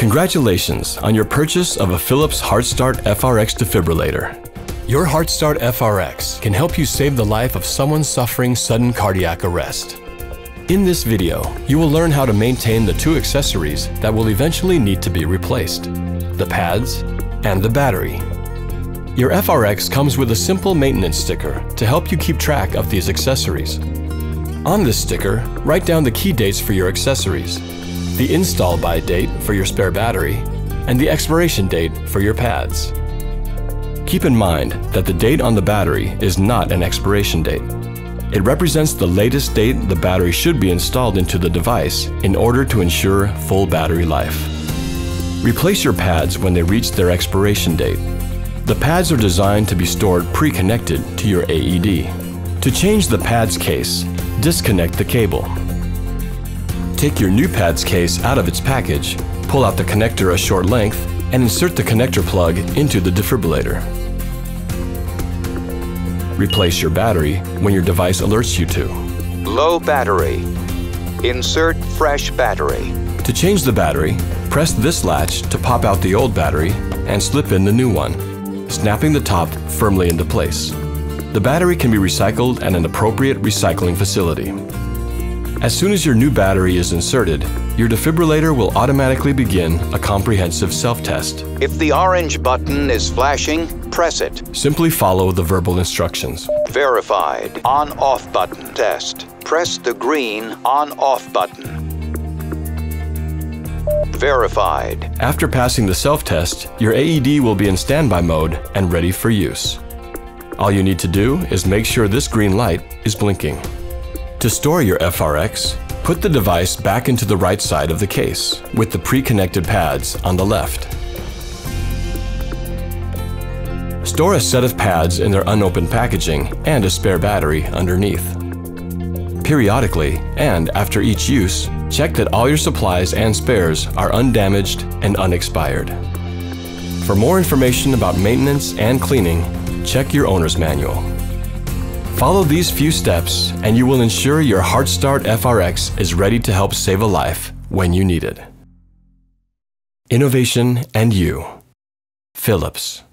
Congratulations on your purchase of a Philips HeartStart FRX defibrillator. Your HeartStart FRX can help you save the life of someone suffering sudden cardiac arrest. In this video, you will learn how to maintain the two accessories that will eventually need to be replaced: the pads and the battery. Your FRX comes with a simple maintenance sticker to help you keep track of these accessories. On this sticker, write down the key dates for your accessories, the install by date for your spare battery, and the expiration date for your pads. Keep in mind that the date on the battery is not an expiration date. It represents the latest date the battery should be installed into the device in order to ensure full battery life. Replace your pads when they reach their expiration date. The pads are designed to be stored pre-connected to your AED. To change the pads case, disconnect the cable. Take your new pads case out of its package, pull out the connector a short length, and insert the connector plug into the defibrillator. Replace your battery when your device alerts you to. Low battery. Insert fresh battery. To change the battery, press this latch to pop out the old battery and slip in the new one, snapping the top firmly into place. The battery can be recycled at an appropriate recycling facility. As soon as your new battery is inserted, your defibrillator will automatically begin a comprehensive self-test. If the orange button is flashing, press it. Simply follow the verbal instructions. Verified. On-off button test. Press the green on-off button. Verified. After passing the self-test, your AED will be in standby mode and ready for use. All you need to do is make sure this green light is blinking. To store your FRX, put the device back into the right side of the case, with the pre-connected pads on the left. Store a set of pads in their unopened packaging and a spare battery underneath. Periodically, and after each use, check that all your supplies and spares are undamaged and unexpired. For more information about maintenance and cleaning, check your owner's manual. Follow these few steps and you will ensure your HeartStart FRX is ready to help save a life when you need it. Innovation and you. Philips.